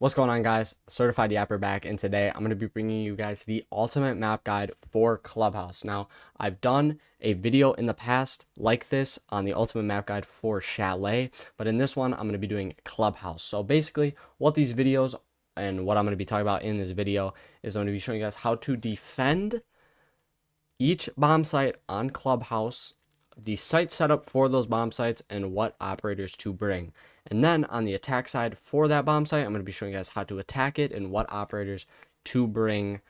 What's going on, guys? Certified Yapper back, and today I'm going to be bringing you guys the ultimate map guide for Clubhouse. Now, I've done a video in the past like this on the ultimate map guide for Chalet, but in this one, I'm going to be doing Clubhouse. So basically, what these videos and what I'm going to be talking about in this video is I'm going to be showing you guys how to defend each bomb site on Clubhouse, the site setup for those bomb sites, and what operators to bring. And then on the attack side for that bomb site, I'm going to be showing you guys how to attack it and what operators to bring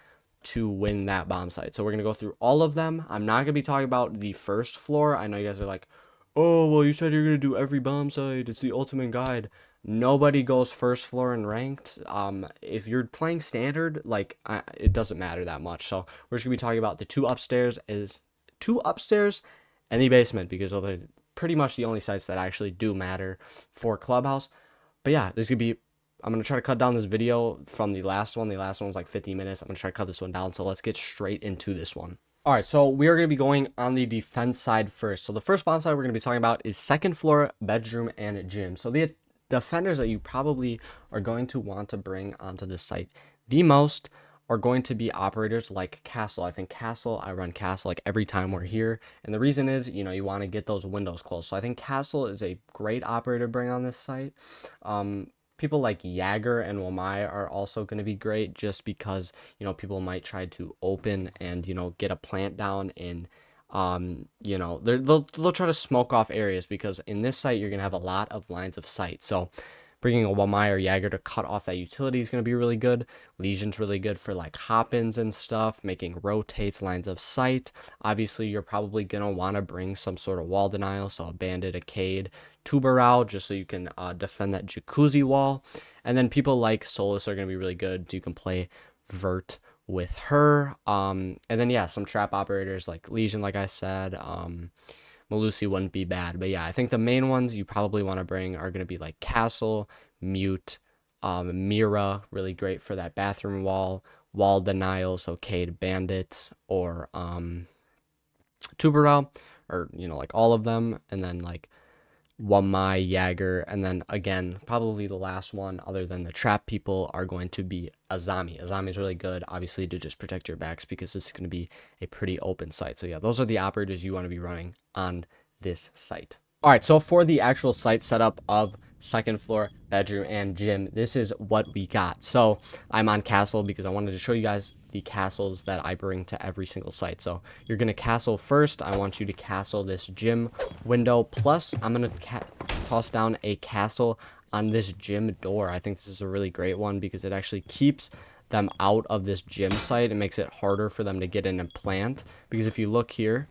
to win that bomb site. So we're going to go through all of them. I'm not going to be talking about the first floor. I know you guys are like, oh, well, you said you're going to do every bomb site. It's the ultimate guide. Nobody goes first floor in ranked. If you're playing standard, it doesn't matter that much. So we're just going to be talking about the two upstairs and the basement, because those are pretty much the only sites that actually do matter for Clubhouse. But yeah, I'm going to try to cut down this video from the last one. The last one was like 50 minutes. I'm going to try to cut this one down. So let's get straight into this one. All right, so we are going to be going on the defense side first. So the first bomb site we're going to be talking about is second floor, bedroom, and gym. So the defenders that you probably are going to want to bring onto this site the most are going to be operators like Castle. I run Castle like every time we're here. And the reason is, you want to get those windows closed. So I think Castle is a great operator to bring on this site. People like Jagger and Wamai are also going to be great just because, people might try to open and, get a plant down and, they'll try to smoke off areas, because in this site, you're going to have a lot of lines of sight. So bringing a Wamai or Jagger to cut off that utility is going to be really good. Legion's really good for like hop-ins and stuff, making rotates, lines of sight. Obviously, you're probably going to want to bring some sort of wall denial, so a bandit, a Cade, Tubarao, just so you can defend that jacuzzi wall. And then people like Solus are going to be really good, so you can play Vert with her. And then, yeah, some trap operators like Legion, like I said. Malusi wouldn't be bad. But yeah, I think the main ones you probably want to bring are going to be like Castle, Mute, Mira, really great for that bathroom wall denial, so Cade, Bandit, or Tubarao, or, like all of them. And then like Wamai, Jagger, and then again, probably the last one other than the trap people are going to be Azami. Azami is really good, obviously, to just protect your backs, because this is going to be a pretty open site. So yeah, those are the operators you want to be running on this site. All right, so for the actual site setup of second floor, bedroom, and gym, this is what we got. So I'm on Castle because I wanted to show you guys the castles that I bring to every single site. So you're going to castle first. I want you to castle this gym window. Plus, I'm going to toss down a castle on this gym door. I think this is a really great one because it actually keeps them out of this gym site. It makes it harder for them to get in and plant. Because if you look here,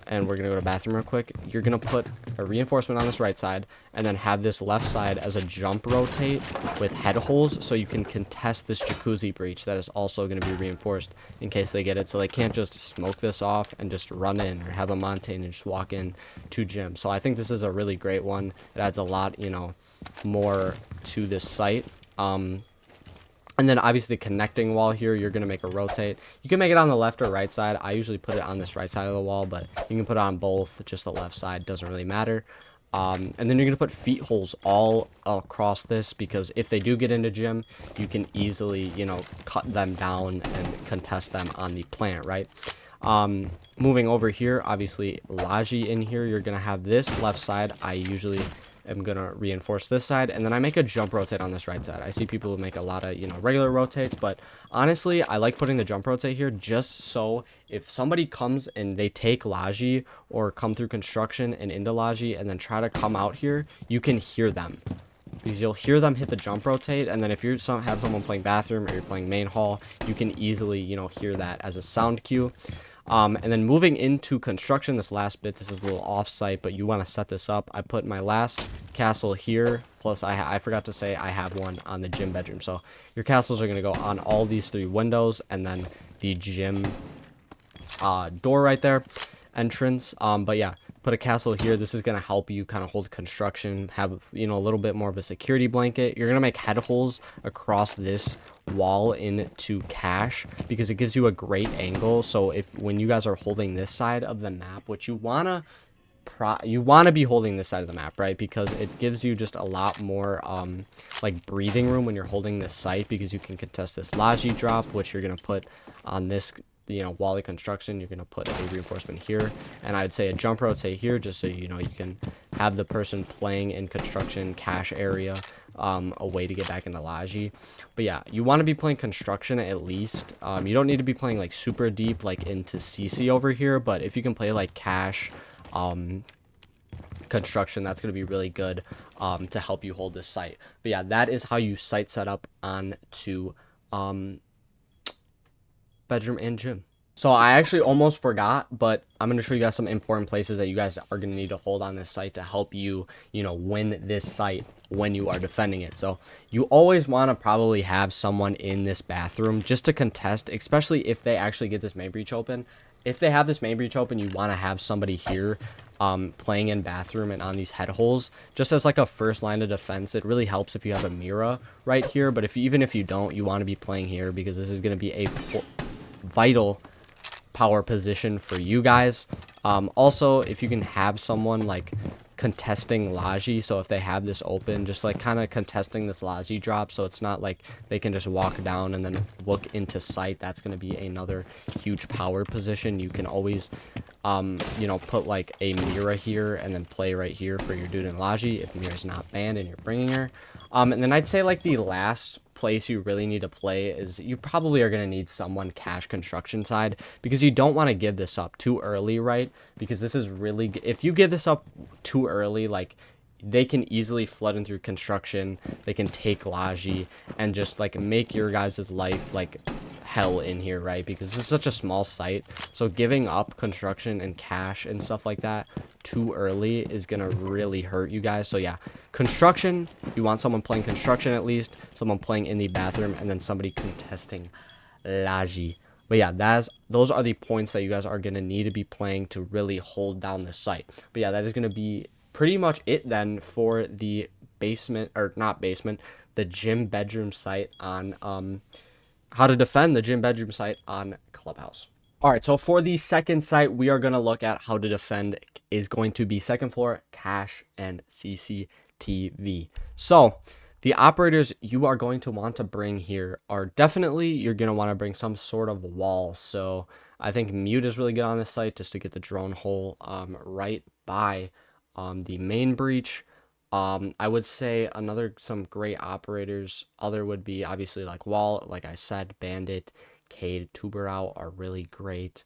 and we're going to go to bathroom real quick, you're going to put a reinforcement on this right side and then have this left side as a jump rotate with head holes, so you can contest this jacuzzi breach that is also going to be reinforced in case they get it. So they can't just smoke this off and just run in, or have a Montane and just walk in to gym. So I think this is a really great one. It adds a lot, more to this site. And then obviously the connecting wall here, you're going to make a rotate. You can make it on the left or right side. I usually put it on this right side of the wall, but you can put it on both, just the left side. Doesn't really matter. And then you're going to put feet holes all across this, because if they do get into gym, you can easily, cut them down and contest them on the plant, right? Moving over here, obviously Laji in here, you're going to have this left side. I usually am going to reinforce this side, and then I make a jump rotate on this right side. I see people make a lot of, regular rotates, but honestly, I like putting the jump rotate here just so if somebody comes and they take Laji or come through construction and into Laji and then try to come out here, you can hear them. Because you'll hear them hit the jump rotate, and then if you have someone playing bathroom or you're playing main hall, you can easily, hear that as a sound cue. And then moving into construction, this last bit, this is a little off-site, but you want to set this up. I put my last castle here, plus I forgot to say I have one on the gym bedroom. So your castles are going to go on all these three windows, and then the gym door right there, entrance. But yeah, put a castle here. This is going to help you kind of hold construction, have, a little bit more of a security blanket. You're going to make head holes across this wall into cache, because it gives you a great angle. So when you guys are holding this side of the map, what you want to you want to be holding this side of the map, right? Because it gives you just a lot more like breathing room when you're holding this site, because you can contest this Laji drop, which you're going to put on this, you know, wall of construction. You're going to put a reinforcement here, and I'd say a jump road, say here, just so you know you can have the person playing in construction cache area a way to get back into Laji. But yeah, you want to be playing construction at least. You don't need to be playing like super deep like into CC over here, but if you can play like cache construction, that's going to be really good to help you hold this site. But yeah, that is how you site set up on to bedroom and gym. So I actually almost forgot, but I'm going to show you guys some important places that you guys are going to need to hold on this site to help you, you know, win this site when you are defending it. So you always want to probably have someone in this bathroom just to contest, especially if they actually get this main breach open. If they have this main breach open, you want to have somebody here playing in bathroom and on these head holes just as like a first line of defense. It really helps if you have a Mira right here, but even if you don't, you want to be playing here because this is going to be a vital power position for you guys. Also, if you can have someone like contesting Laji, so if they have this open, just like kind of contesting this Laji drop, so it's not like they can just walk down and then look into sight. That's going to be another huge power position. You can always you know, put like a Mira here and then play right here for your dude in Laji if Mira's not banned and you're bringing her. And then I'd say like the last place you really need to play is you probably are going to need someone cache construction side, because you don't want to give this up too early, right? Because this is really, if you give this up too early, like they can easily flood in through construction, they can take Laji and just like make your guys' life like hell in here, right? Because this is such a small site, so giving up construction and cache and stuff like that too early is gonna really hurt you guys. So yeah, construction, you want someone playing construction, at least someone playing in the bathroom, and then somebody contesting Laji. But yeah, those are the points that you guys are gonna need to be playing to really hold down the site. But yeah, that is gonna be pretty much it then for the basement, or not basement, the gym bedroom site on how to defend the gym bedroom site on Clubhouse. All right, so for the second site we are going to look at how to defend is going to be second floor, cache, and CCTV. So the operators you are going to want to bring here are definitely, you're going to want to bring some sort of wall. So I think mute is really good on this site just to get the drone hole right by the main breach. I would say some great operators other would be obviously like wall, like I said, bandit, Cade, Tuberau are really great.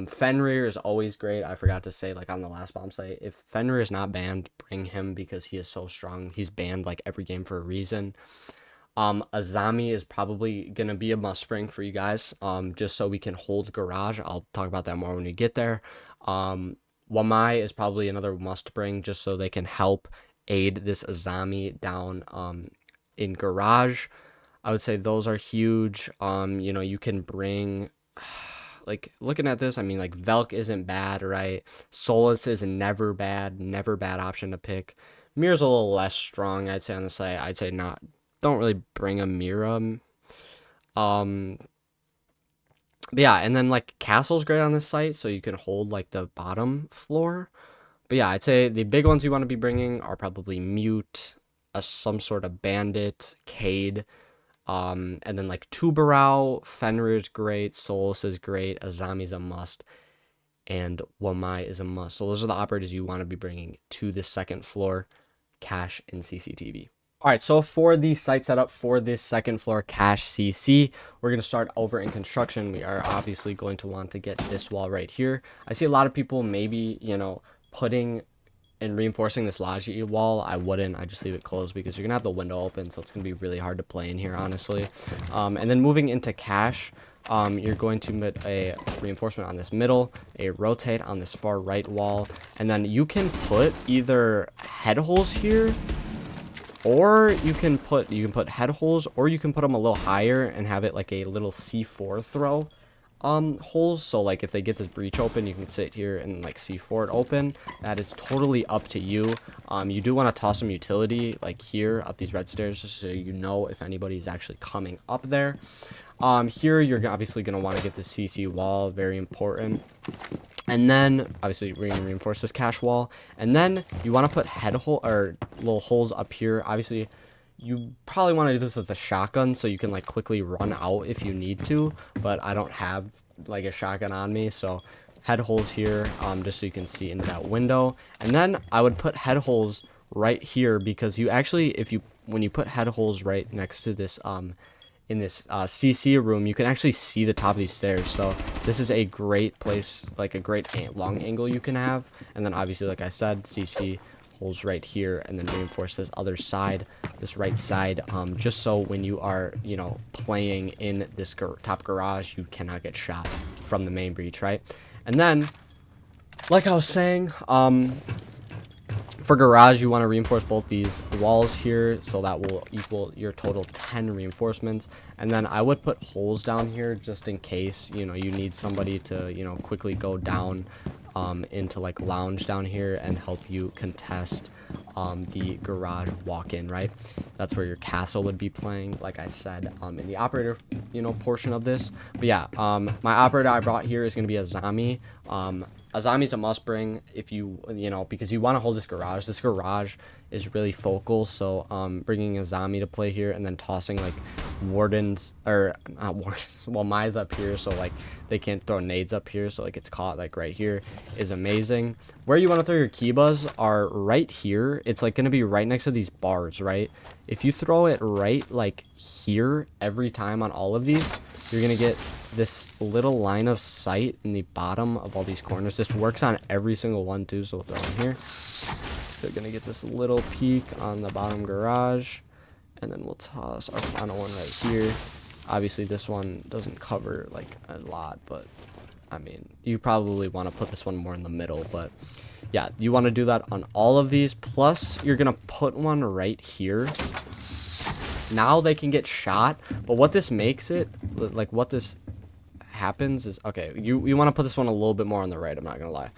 Fenrir is always great. I forgot to say, like on the last bomb site, if Fenrir is not banned, bring him because he is so strong. He's banned like every game for a reason. Azami is probably gonna be a must bring for you guys, just so we can hold garage. I'll talk about that more when we get there. Wamai is probably another must bring just so they can help aid this Azami down in garage. I would say those are huge. You know, you can bring, like, looking at this, I mean, like, Velk isn't bad, right? Solus is never bad option to pick. Mira's a little less strong, I'd say, on the site. I'd say don't really bring a Mira. But yeah, and then, like, Castle's great on this site, so you can hold, like, the bottom floor. But yeah, I'd say the big ones you want to be bringing are probably Mute, some sort of Bandit, Cade, and then like Tuberau, Fenrir's great, Solus is great, Azami's a must, and Wamai is a must. So those are the operators you want to be bringing to the second floor, cache, and CCTV. All right, so for the site setup for this second floor cache CC, we're going to start over in construction. We are obviously going to want to get this wall right here. I see a lot of people maybe, you know, putting and reinforcing this Laji wall. I wouldn't. I just leave it closed because you're gonna have the window open, so it's gonna be really hard to play in here, honestly. And then moving into cache, you're going to put a reinforcement on this middle, a rotate on this far right wall, and then you can put either head holes here, or you can put head holes, or you can put them a little higher and have it like a little C4 throw. holes, so like if they get this breach open, you can sit here and like C4 it open. That is totally up to you. You do want to toss some utility like here up these red stairs, just so you know if anybody's actually coming up there. Here you're obviously going to want to get the CC wall, very important. And then obviously we're going to reinforce this cache wall, and then you want to put head hole or little holes up here. Obviously you probably want to do this with a shotgun so you can like quickly run out if you need to, but I don't have like a shotgun on me, so head holes here, just so you can see into that window. And then I would put head holes right here, because you actually, when you put head holes right next to this in this CC room, you can actually see the top of these stairs. So this is a great place, like a great long angle you can have. And then obviously, like I said, CC holes right here, and then reinforce this other side, this right side, just so when you are, you know, playing in this top garage, you cannot get shot from the main breach, right? And then, like I was saying, for garage, you want to reinforce both these walls here, so that will equal your total 10 reinforcements. And then I would put holes down here just in case, you know, you need somebody to, you know, quickly go down into like lounge down here and help you contest the garage walk-in, right? That's where your castle would be playing, like I said, in the operator, you know, portion of this. But yeah, my operator I brought here is going to be a Zami. Azami's a must bring if you know, because you want to hold this garage. This garage is really focal, so bringing a Azami to play here and then tossing like wardens, or not wardens, well, Mai's up here, so like they can't throw nades up here, so like it's caught like right here, is amazing. Where you want to throw your Kibas are right here. It's like going to be right next to these bars, right? If you throw it right like here every time on all of these, you're going to get this little line of sight in the bottom of all these corners. This works on every single one too, so we'll throw in here. They're gonna get this little peak on the bottom garage, and then we'll toss our final one right here. Obviously this one doesn't cover like a lot, but I mean, you probably want to put this one more in the middle, but yeah, you want to do that on all of these. Plus you're gonna put one right here. Now they can get shot, but what this makes it, like what this happens is, okay, you want to put this one a little bit more on the right, I'm not gonna lie,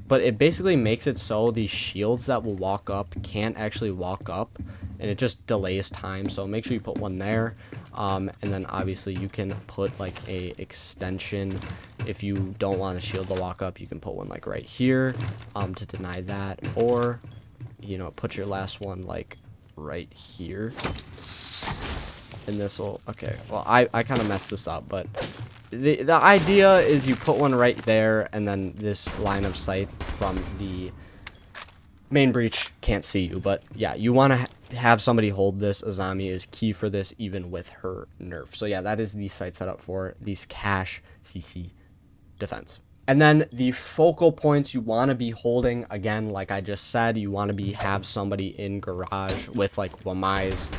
but it basically makes it so these shields that will walk up can't actually walk up, and it just delays time. So make sure you put one there, and then obviously you can put like a extension if you don't want a shield to walk up. You can put one like right here to deny that, or you know, put your last one like right here, and this will, okay, well, I kind of messed this up, but the idea is you put one right there, and then this line of sight from the main breach can't see you. But yeah, you want to have somebody hold this. Azami is key for this, even with her nerf. So yeah, that is the site setup for these cache CC defense. And then the focal points you want to be holding, again, like I just said, you want to have somebody in garage with like Wamais,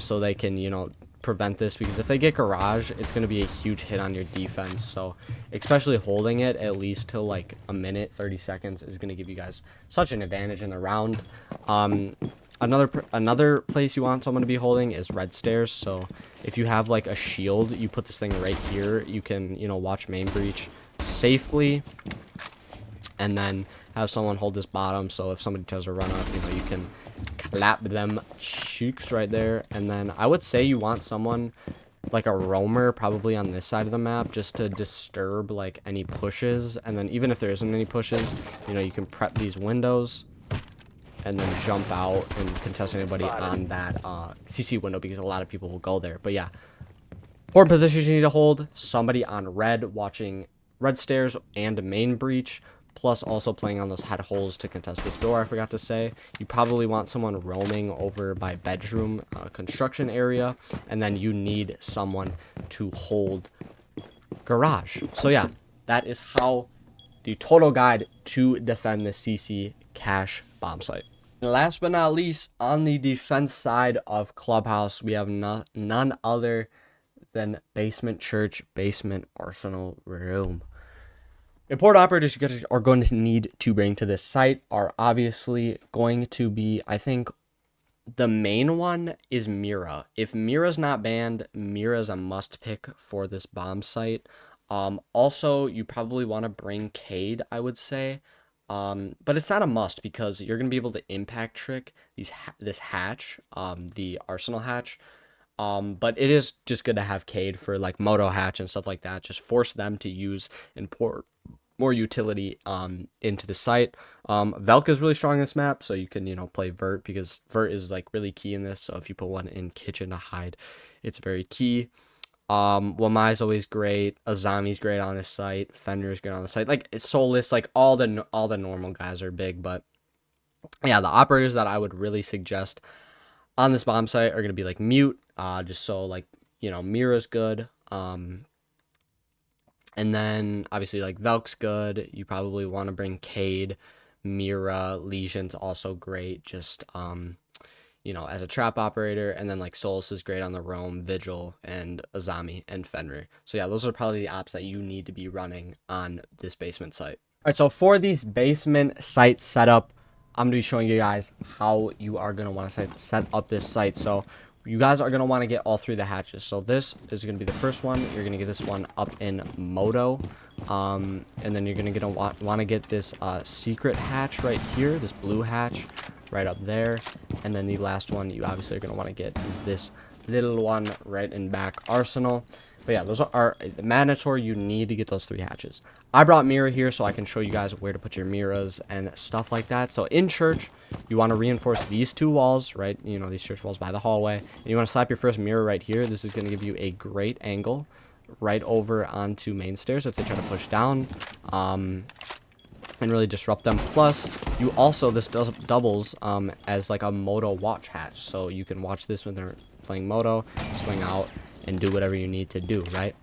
so they can, you know, prevent this, because if they get garage, it's going to be a huge hit on your defense. So especially holding it at least till like a minute 30 seconds is going to give you guys such an advantage in the round. Another place you want someone to be holding is red stairs. So if you have like a shield, you put this thing right here, you can, you know, watch main breach safely, and then have someone hold this bottom, so if somebody tries to run up, you know, you can clap them cheeks right there. And then I would say you want someone like a roamer probably on this side of the map, just to disturb like any pushes. And then even if there isn't any pushes, you know, you can prep these windows and then jump out and contest anybody on that CC window, because a lot of people will go there. But yeah, important positions you need to hold: somebody on red watching red stairs and main breach, plus also playing on those head holes to contest this door. I forgot to say, you probably want someone roaming over by bedroom construction area, and then you need someone to hold garage. So yeah, that is how the total guide to defend the CC cache bomb site. And last but not least, on the defense side of Clubhouse, we have none other than basement church, basement arsenal room. Important operators you guys are going to need to bring to this site are obviously going to be, I think the main one is Mira. If Mira's not banned, Mira's a must pick for this bomb site. Also, you probably want to bring Cade, I would say. But it's not a must because you're gonna be able to impact trick this hatch, the Arsenal hatch. But it is just good to have Cade for like Moto hatch and stuff like that. Just force them to use and pour more utility into the site. Velk is really strong in this map, so you can play Vert because Vert is like really key in this. So if you put one in kitchen to hide, it's very key. Wamai's always great. Azami's great on this site. Fenrir's great on the site. Like it's Soulless, like all the normal guys are big, but yeah, the operators that I would really suggest on this bomb site are gonna be like Mute, just so like Mira's good. And then obviously like Velk's good. You probably want to bring Cade, Mira, Legion's also great. Just as a trap operator, and then like Solus is great on the roam, Vigil, and Azami and Fenrir. So yeah, those are probably the ops that you need to be running on this basement site. All right, so for these basement site setup, I'm gonna be showing you guys how you are gonna want to set up this site. So you guys are gonna want to get all three of the hatches. So this is gonna be the first one. You're gonna get this one up in Moto, and then you're gonna want to get this secret hatch right here, this blue hatch right up there. And then the last one you obviously are going to want to get is this little one right in back Arsenal. But yeah, those are mandatory. You need to get those three hatches. I brought Mira here so I can show you guys where to put your Miras and stuff like that. So in church, you want to reinforce these two walls, right? These church walls by the hallway. And you want to slap your first Mira right here. This is going to give you a great angle right over onto main stairs if they try to push down. And really disrupt them. Plus, you also, this doubles as like a Moto watch hatch. So you can watch this when they're playing Moto, swing out, and do whatever you need to do, right?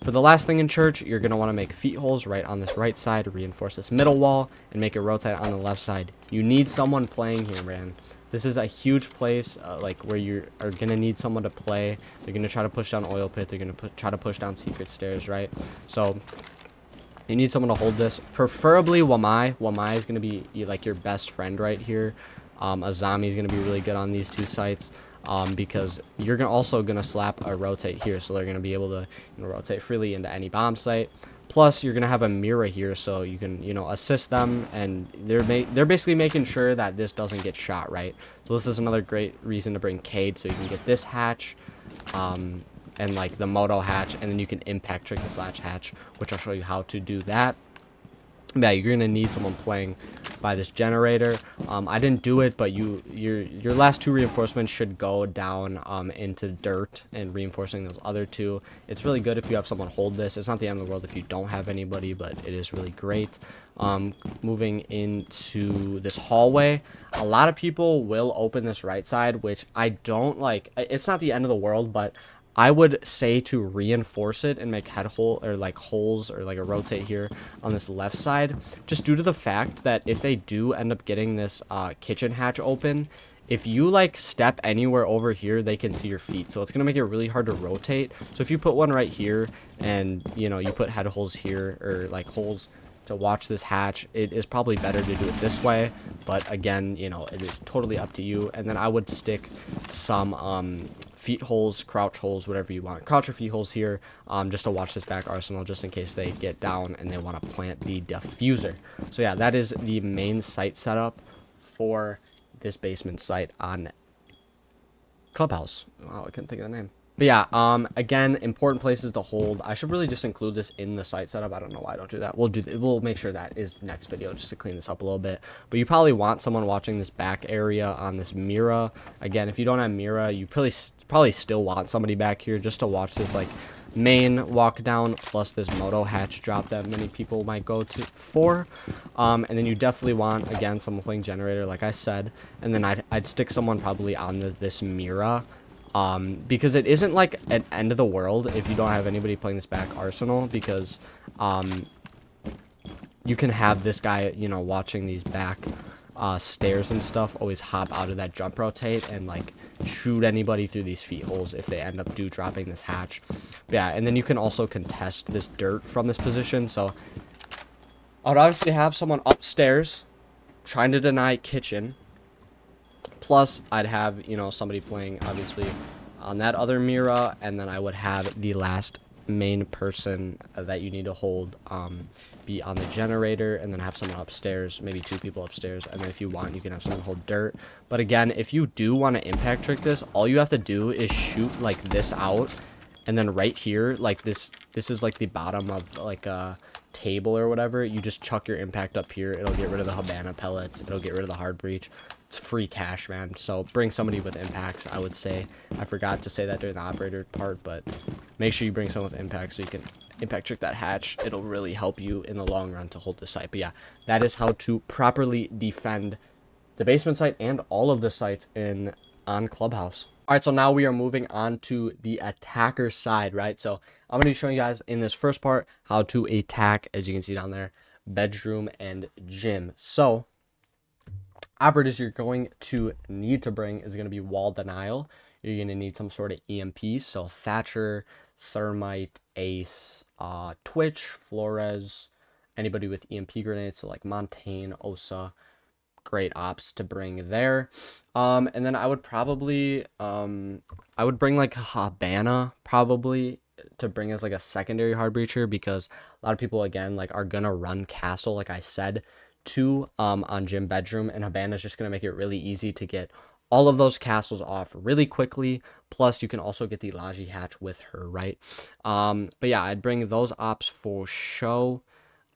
For the last thing in church, you're going to want to make feet holes right on this right side, reinforce this middle wall, and make it rotate on the left side. You need someone playing here, man. This is a huge place, like where you are going to need someone to play. They're going to try to push down oil pit. They're going to try to push down secret stairs, right? So you need someone to hold this, preferably Wamai. Wamai is going to be like your best friend right here. Azami is going to be really good on these two sites because you're also going to slap a rotate here, so they're going to be able to rotate freely into any bomb site. Plus, you're going to have a Mira here, so you can assist them, and they're basically making sure that this doesn't get shot, right? So this is another great reason to bring Cade, so you can get this hatch. And like the Moto hatch, and then you can impact trick the slash hatch, which I'll show you how to do that. Yeah, you're gonna need someone playing by this generator. I didn't do it, but your last two reinforcements should go down into dirt and reinforcing those other two. It's really good if you have someone hold this. It's not the end of the world if you don't have anybody, but it is really great. Moving into this hallway, a lot of people will open this right side, which I don't like. It's not the end of the world, but I would say to reinforce it and make head hole or like holes or like a rotate here on this left side, just due to the fact that if they do end up getting this kitchen hatch open, if you like step anywhere over here, they can see your feet. So it's going to make it really hard to rotate. So if you put one right here and you put head holes here or like holes to watch this hatch, it is probably better to do it this way. But again, it is totally up to you. And then I would stick some feet holes, crouch holes, whatever you want. Crouch or feet holes here, just to watch this back Arsenal, just in case they get down and they want to plant the diffuser. So yeah, that is the main site setup for this basement site on Clubhouse. Wow, I couldn't think of the name. But yeah, again, important places to hold. I should really just include this in the site setup. I don't know why I don't do that. We'll make sure that is next video just to clean this up a little bit. But you probably want someone watching this back area on this Mira. Again, if you don't have Mira, you probably still want somebody back here just to watch this like main walk down plus this Moto hatch drop that many people might go to for. And then you definitely want, again, someone playing generator like I said, and then I'd stick someone probably on this Mira. Because it isn't like an end of the world if you don't have anybody playing this back Arsenal, because you can have this guy watching these back stairs and stuff always hop out of that jump rotate and like shoot anybody through these feet holes if they end up dropping this hatch. But yeah, and then you can also contest this dirt from this position. So I would obviously have someone upstairs trying to deny kitchen. Plus, I'd have, somebody playing, obviously, on that other Mira, and then I would have the last main person that you need to hold be on the generator, and then have someone upstairs, maybe 2 people upstairs, and then if you want, you can have someone hold dirt. But again, if you do want to impact trick this, all you have to do is shoot like this out, and then right here, like this is like the bottom of like a table or whatever, you just chuck your impact up here. It'll get rid of the Habana pellets, it'll get rid of the hard breach. It's free cash, man. So bring somebody with impacts, I would say. I forgot to say that during the operator part, but make sure you bring someone with impacts so you can impact trick that hatch. It'll really help you in the long run to hold the site. But yeah, that is how to properly defend the basement site and all of the sites on Clubhouse. All right, so now we are moving on to the attacker side, right? So I'm going to be showing you guys in this first part how to attack, as you can see down there, bedroom and gym. So operators you're going to need to bring is going to be wall denial. You're going to need some sort of EMP, so Thatcher, Thermite, Ace, Twitch, Flores, anybody with EMP grenades, so like Montaigne, Osa, great ops to bring there. And then I would probably I would bring like Habana probably to bring as like a secondary hard breacher, because a lot of people again like are gonna run castle, like I said, to on gym bedroom, and Habana is just gonna make it really easy to get all of those castles off really quickly. Plus you can also get the Laji hatch with her, right? But yeah, I'd bring those ops for show.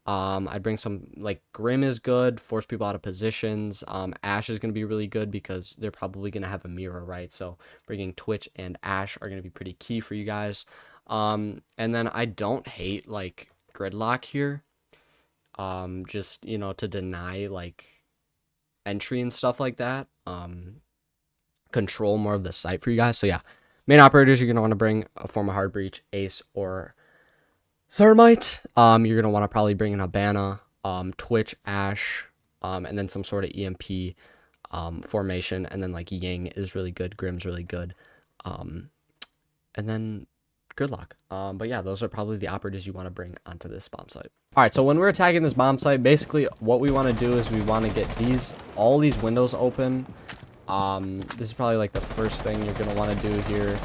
I'd bring some, like, Grim is good, force people out of positions. Ash is going to be really good because they're probably going to have a mirror, right? So bringing Twitch and Ash are going to be pretty key for you guys. And then I don't hate, like, Gridlock here. Just, you know, to deny, like, entry and stuff like that. Control more of the site for you guys. So yeah, main operators, you're going to want to bring a form of hard breach, Ace, or Thermite. You're going to want to probably bring in Habana, Twitch, Ash, and then some sort of EMP formation. And then like Ying is really good. Grim's really good. And then Gridlock. But yeah, those are probably the operators you want to bring onto this bomb site. All right, so when we're attacking this bomb site, basically what we want to do is we want to get all these windows open. This is probably like the first thing you're going to want to do here.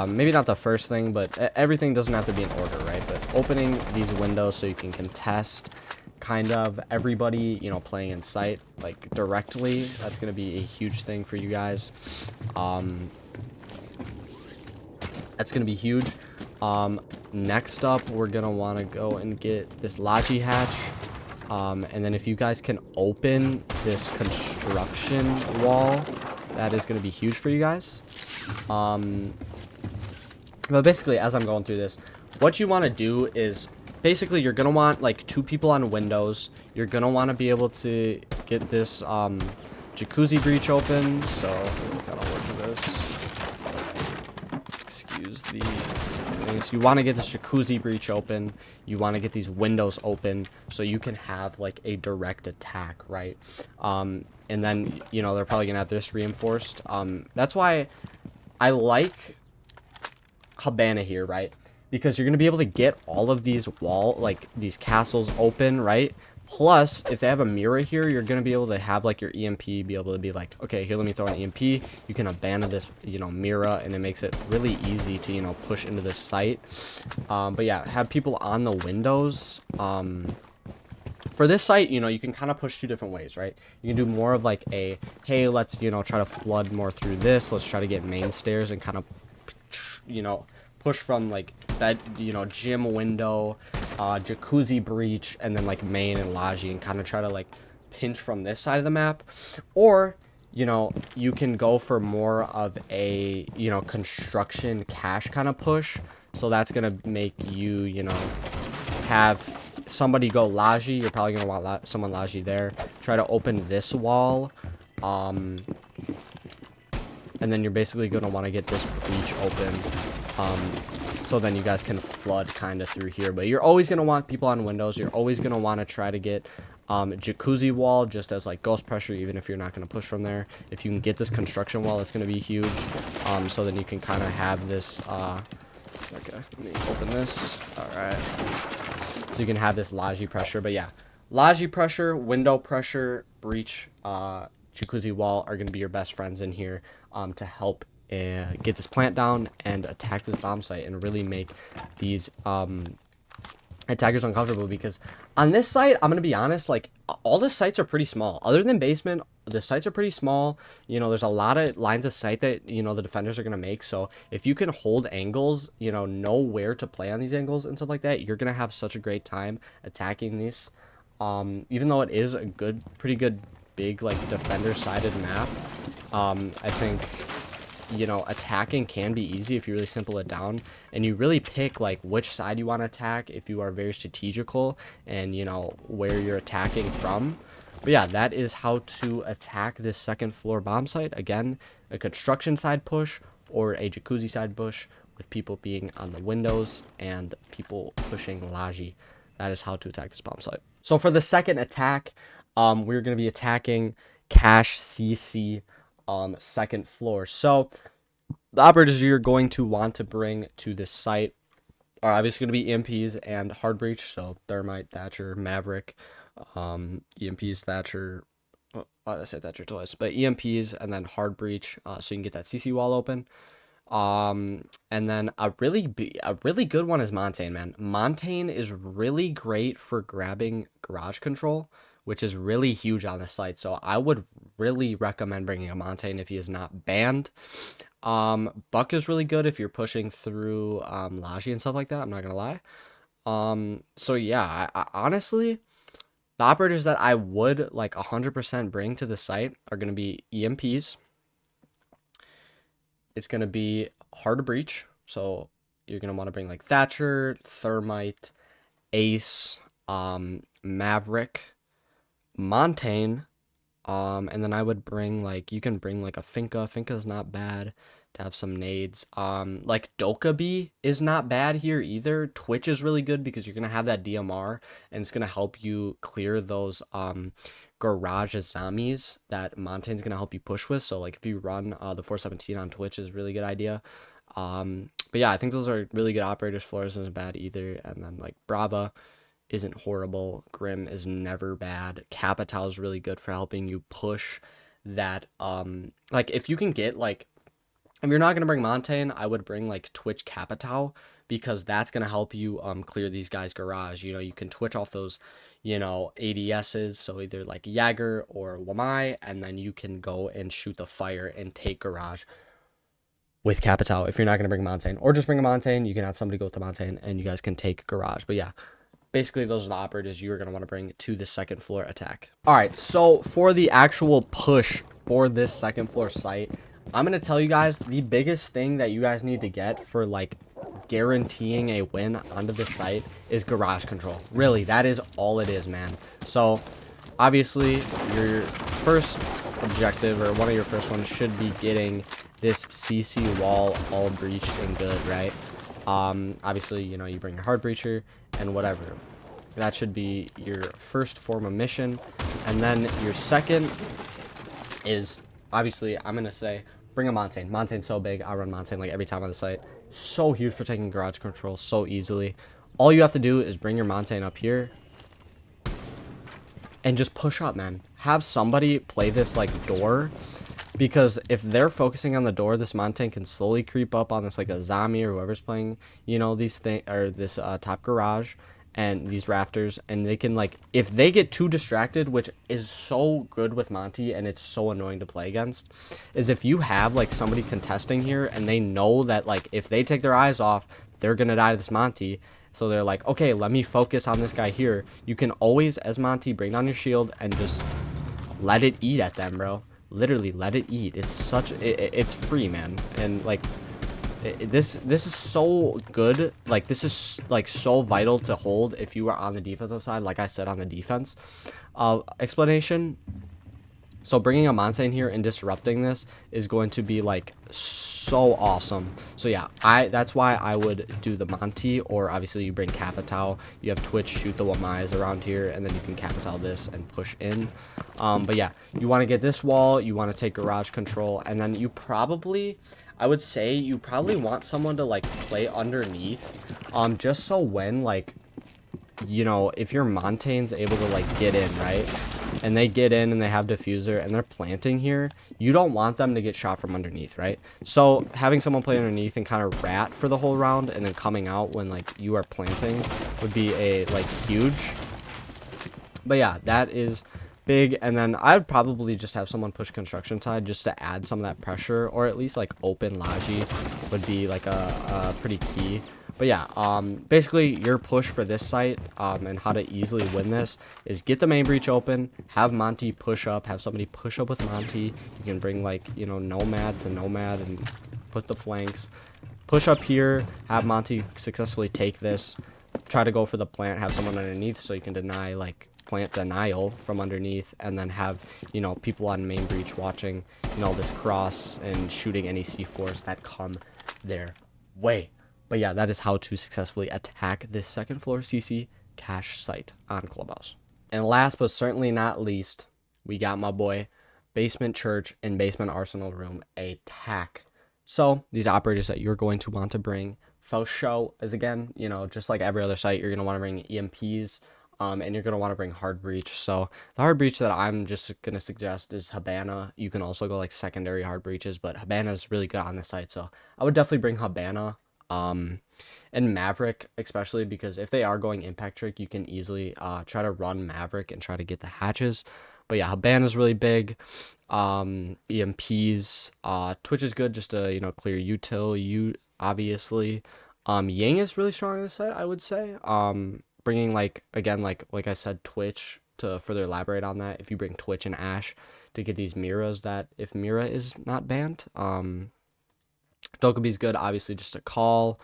Maybe not the first thing, but everything doesn't have to be in order, right? But opening these windows so you can contest kind of everybody, you know, playing in sight, like directly. That's going to be a huge thing for you guys. That's going to be huge. Next up, we're going to want to go and get this Laji hatch. And then if you guys can open this construction wall, that is going to be huge for you guys. But basically, as I'm going through this, what you want to do is basically you're going to want like 2 people on windows. You're going to want to be able to get this jacuzzi breach open. So kind of work with this. Excuse the things. You want to get this jacuzzi breach open. You want to get these windows open so you can have like a direct attack, right? And then, you know, they're probably going to have this reinforced. That's why I like Habana here, right? Because you're going to be able to get all of these these castles open, right? Plus, if they have a mirror here, you're going to be able to have like your EMP be able to be like, okay, here, let me throw an EMP. You can abandon this, you know, mirror, and it makes it really easy to, you know, push into the site. But yeah, have people on the windows. For this site, you know, you can kind of push 2 different ways, right? You can do more of like a, hey, let's, you know, try to flood more through this. Let's try to get main stairs and kind of, you know, push from like that, you know, gym window, jacuzzi breach, and then like main and Laji, and kind of try to like pinch from this side of the map. Or, you know, you can go for more of a, you know, construction cash kind of push. So that's gonna make you, you know, have somebody go Laji. You're probably gonna want someone Laji there. Try to open this wall, and then you're basically gonna want to get this breach open. So then you guys can flood kind of through here. But you're always going to want people on windows. You're always going to want to try to get jacuzzi wall just as like ghost pressure, even if you're not going to push from there. If you can get this construction wall, it's going to be huge. So then you can kind of have this okay, let me open this. All right, so you can have this Laji pressure. But yeah, Laji pressure, window pressure, breach, jacuzzi wall are going to be your best friends in here to help get this plant down and attack this bomb site and really make these attackers uncomfortable. Because on this site, I'm gonna be honest, like all the sites are pretty small. Other than basement, the sites are pretty small. You know, there's a lot of lines of sight that, you know, the defenders are gonna make. So if you can hold angles, you know where to play on these angles and stuff like that, you're gonna have such a great time attacking these. Even though it is a pretty good big like defender sided map, I think, you know, attacking can be easy if you really simple it down and you really pick like which side you want to attack if you are very strategical and, you know, where you're attacking from. But yeah, that is how to attack this second floor bomb site. Again, a construction side push or a jacuzzi side push with people being on the windows and people pushing Laji. That is how to attack this bomb site. So for the second attack, we're going to be attacking Cache CC second floor. So the operators you're going to want to bring to this site are obviously going to be EMPs and hard breach. So Thermite, Thatcher, Maverick, EMPs, Thatcher. Oh, why did I say Thatcher twice? But EMPs and then hard breach, so you can get that CC wall open. And then a really good one is Montaigne, man. Montaigne is really great for grabbing garage control, which is really huge on the site. So I would really recommend bringing a Montaigne if he is not banned. Buck is really good if you're pushing through Laji and stuff like that. I'm not gonna lie. So yeah, I honestly, the operators that I would like 100% bring to the site are gonna be EMPs. It's gonna be hard to breach. So you're gonna want to bring like Thatcher, Thermite, Ace, Maverick, Montaigne, and then I would bring like, you can bring like a Finka. Finka's not bad to have some nades. Like Dokkaebi is not bad here either. Twitch is really good because you're gonna have that DMR and it's gonna help you clear those garage zombies that Montaigne's gonna help you push with. So like if you run the 417 on Twitch is a really good idea. But yeah, I think those are really good operators. Flores isn't bad either. And then like Brava isn't horrible. Grim is never bad. Capital is really good for helping you push that. Like if you can get like, if you're not gonna bring Montaigne, I would bring like Twitch Capital because that's gonna help you clear these guys' garage. You know, you can Twitch off those, you know, ADSs, so either like Jagger or Wamai, and then you can go and shoot the fire and take garage with Capital if you're not going to bring Montaigne. Or just bring a Montaigne, you can have somebody go with the Montaigne, and you guys can take garage. But yeah, basically those are the operators you're going to want to bring to the second floor attack. Alright, so for the actual push for this second floor site, I'm going to tell you guys the biggest thing that you guys need to get for like guaranteeing a win onto the site is garage control. Really, that is all it is, man. So obviously your first objective, or one of your first ones, should be getting this CC wall all breached and good, right? Obviously, you know, you bring your hard breacher and whatever. That should be your first form of mission. And then your second is, obviously, I'm going to say, bring a Montaigne. Montaigne's so big. I run Montaigne like every time on the site. So huge for taking garage control so easily. All you have to do is bring your Montaigne up here and just push up, man. Have somebody play this like door, because if they're focusing on the door, this Montaigne can slowly creep up on this like a zombie or whoever's playing, you know, these things, or this top garage and these rafters, and they can like, if they get too distracted, which is so good with Monty and it's so annoying to play against, is if you have like somebody contesting here and they know that like if they take their eyes off, they're gonna die to this Monty. So they're like, okay, let me focus on this guy here. You can always, as Monty, bring down your shield and just let it eat at them, bro. Literally, let it eat. It's such, it's free, man. And like, this is so good. Like, this is like so vital to hold if you are on the defensive side. Like I said, on the defense explanation. So bringing a Montaigne here and disrupting this is going to be like so awesome. So yeah, that's why I would do the Monty, or obviously you bring Capital. You have Twitch shoot the Wamais around here, and then you can Capital this and push in. But yeah, you want to get this wall, you want to take garage control, and then you probably, I would say you probably want someone to like play underneath, just so when like, you know, if your Montaigne's able to like get in, right? and they get in and they have diffuser and they're planting here, you don't want them to get shot from underneath, right? So having someone play underneath and kind of rat for the whole round and then coming out when like you are planting would be a like huge. But yeah, that is big. And then I would probably just have someone push construction side just to add some of that pressure, or at least like open Logi would be like a pretty key. But yeah, basically your push for this site and how to easily win this is get the main breach open, have Monty push up, have somebody push up with Monty. You can bring like, you know, Nomad to Nomad and put the flanks. Push up here, have Monty successfully take this, try to go for the plant, have someone underneath so you can deny like plant denial from underneath, and then have, you know, people on main breach watching, you know, this cross and shooting any C4s that come their way. But yeah, that is how to successfully attack this second floor CC cache site on Clubhouse. And last but certainly not least, we got my boy Basement Church and Basement Arsenal Room attack. So these operators that you're going to want to bring, first show is, again, you know, just like every other site, you're going to want to bring EMPs, and you're going to want to bring hard breach. So the hard breach that I'm just going to suggest is Habana. You can also go like secondary hard breaches, but Habana is really good on this site. So I would definitely bring Habana. And Maverick, especially because if they are going impact trick, you can easily try to run Maverick and try to get the hatches. But yeah, Habana's really big. EMPs, Twitch is good just to, you know, clear util, obviously. Yang is really strong on this side, I would say. Bringing like, again, like I said, Twitch to further elaborate on that. If you bring Twitch and Ash to get these Miras, that if Mira is not banned, Dokubi's good, obviously, just a call.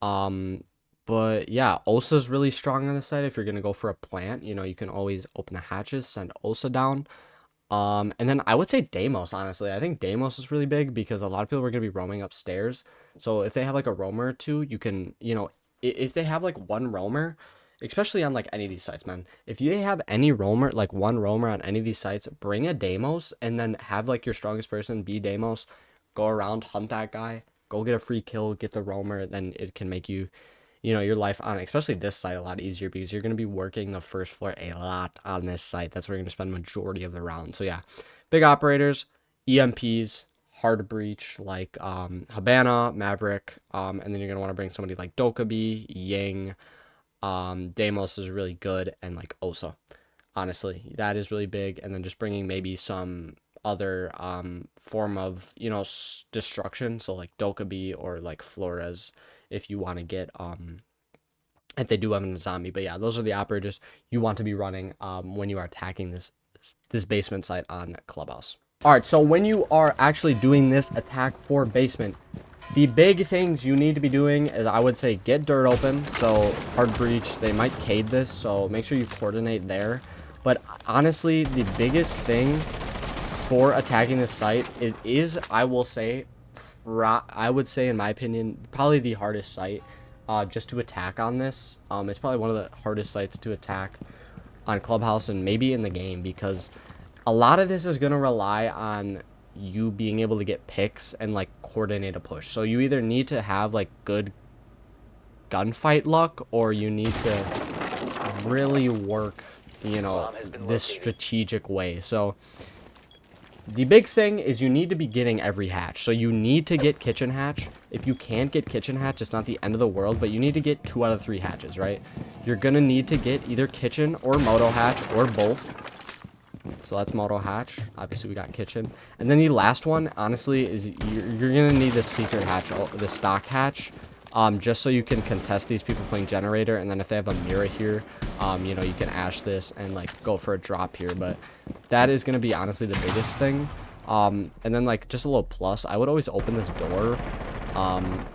But yeah, Osa's really strong on the side. If you're gonna go for a plant, you know, you can always open the hatches, send Osa down. And then I would say Deimos, honestly. I think Deimos is really big because a lot of people are gonna be roaming upstairs. So if they have like a roamer or two, you can, you know, if they have like one roamer, especially on like any of these sites, man. If you have any roamer, like one roamer on any of these sites, bring a Deimos and then have like your strongest person be Deimos. Go around, hunt that guy, go get a free kill, get the roamer, then it can make you, you know, your life on, especially this site, a lot easier because you're going to be working the first floor a lot on this site. That's where you're going to spend majority of the round. So yeah, big operators, EMPs, hard breach like Habana, Maverick, and then you're going to want to bring somebody like Dokubi, Yang, Deimos is really good, and like Osa. Honestly, that is really big. And then just bringing maybe some other form of, you know, destruction, so like Dokubi or like Flores if you want to get if they do have a zombie. But yeah, those are the operators you want to be running when you are attacking this basement site on Clubhouse. All right, so when you are actually doing this attack for basement, the big things you need to be doing is, I would say, get dirt open. So hard breach, they might cade this, so make sure you coordinate there. But honestly, the biggest thing for attacking this site is I would say in my opinion, probably the hardest site just to attack on this. It's probably one of the hardest sites to attack on Clubhouse and maybe in the game, because a lot of this is going to rely on you being able to get picks and like coordinate a push. So you either need to have like good gunfight luck, or you need to really work, you know, this strategic way. So the big thing is you need to be getting every hatch. So you need to get kitchen hatch. If you can't get kitchen hatch, it's not the end of the world, but you need to get 2 out of 3 hatches, right? You're gonna need to get either kitchen or moto hatch or both. So that's moto hatch. Obviously we got kitchen. And then the last one, honestly, is you're gonna need the secret hatch, the stock hatch, just so you can contest these people playing generator. And then if they have a mirror here, you know, you can ash this and like go for a drop here. But that is gonna be honestly the biggest thing. And then like just a little plus, I would always open this door.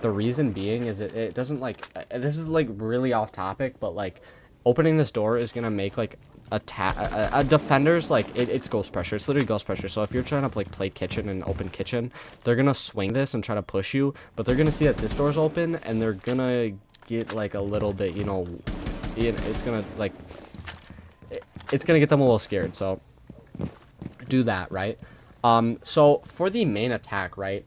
The reason being is it doesn't like, this is like really off topic, but like opening this door is gonna make like a defender's like it's ghost pressure. It's literally ghost pressure. So if you're trying to like play kitchen and open kitchen, they're gonna swing this and try to push you, but they're gonna see that this door's open and they're gonna get like a little bit, you know, it's gonna like it's gonna get them a little scared. So do that, right? So for the main attack, right,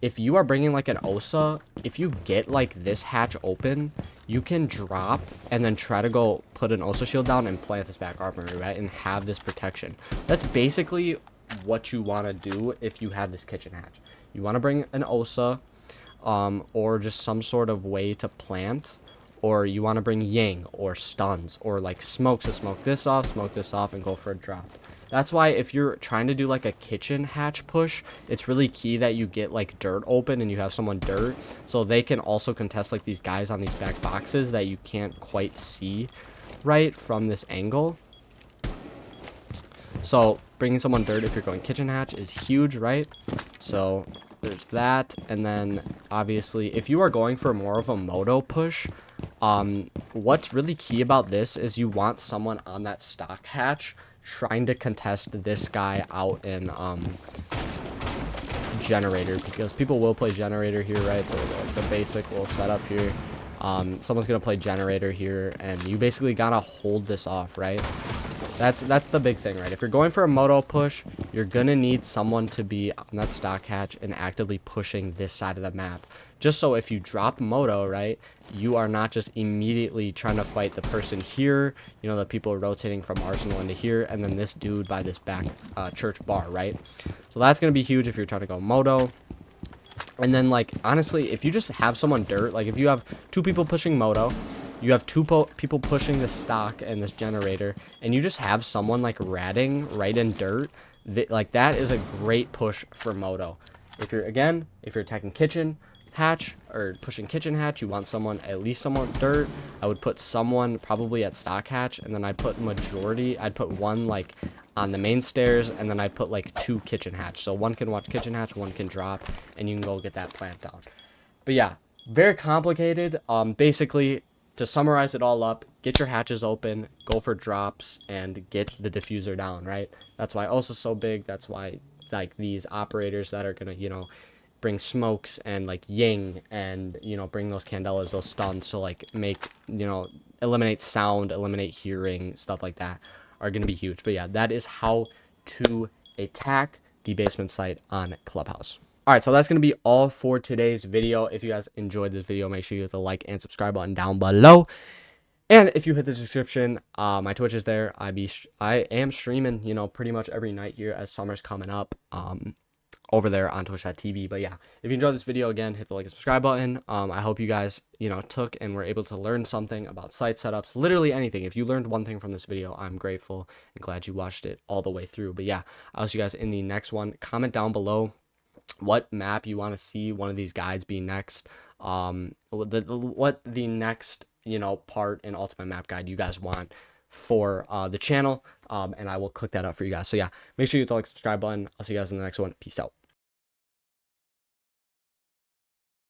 if you are bringing like an Osa, if you get like this hatch open, you can drop and then try to go put an Osa shield down and plant this back armory, right? And have this protection. That's basically what you want to do if you have this kitchen hatch. You want to bring an Osa, or just some sort of way to plant, or you want to bring Yang or stuns or like smokes to smoke this off, and go for a drop. That's why if you're trying to do like a kitchen hatch push, it's really key that you get like dirt open and you have someone dirt, so they can also contest like these guys on these back boxes that you can't quite see right from this angle. So bringing someone dirt if you're going kitchen hatch is huge, right? So there's that. And then obviously if you are going for more of a moto push, what's really key about this is you want someone on that stock hatch trying to contest this guy out in generator, because people will play generator here, right? So the basic will set up here. Someone's gonna play generator here, and you basically gotta hold this off, right? That's the big thing, right? If you're going for a moto push, you're gonna need someone to be on that stock hatch and actively pushing this side of the map, just so if you drop moto, right, you are not just immediately trying to fight the person here, you know, the people rotating from arsenal into here, and then this dude by this back church bar, right? So that's gonna be huge if you're trying to go moto. And then, like, honestly, if you just have someone dirt, like if you have two people pushing moto, you have two people pushing the stock and this generator, and you just have someone like ratting right in dirt, like that is a great push for moto. If you're attacking kitchen hatch or pushing kitchen hatch, you want someone, at least someone dirt. I would put someone probably at stock hatch, and then I'd put one like on the main stairs, and then I'd put like two kitchen hatch, so one can watch kitchen hatch, one can drop, and you can go get that plant down. But yeah, very complicated. Basically, to summarize it all up, get your hatches open, go for drops, and get the diffuser down, right? That's why Osa's so big. That's why like these operators that are gonna, you know, bring smokes and like Ying, and, you know, bring those candelas, those stuns to like make, you know, eliminate sound, eliminate hearing, stuff like that, are gonna be huge. But yeah, that is how to attack the basement site on Clubhouse. All right, so that's going to be all for today's video. If you guys enjoyed this video, make sure you hit the like and subscribe button down below. And if you hit the description, my Twitch is there. I am streaming, you know, pretty much every night here as summer's coming up, over there on twitch.tv. But yeah, if you enjoyed this video, again, hit the like and subscribe button. I hope you guys, you know, took and were able to learn something about site setups, literally anything. If you learned one thing from this video, I'm grateful and glad you watched it all the way through. But yeah, I'll see you guys in the next one. Comment down below what map you want to see one of these guides be next, what the next, you know, part in ultimate map guide you guys want for the channel, and I will cook that up for you guys. So yeah, make sure you hit the like subscribe button. I'll see you guys in the next one. Peace out.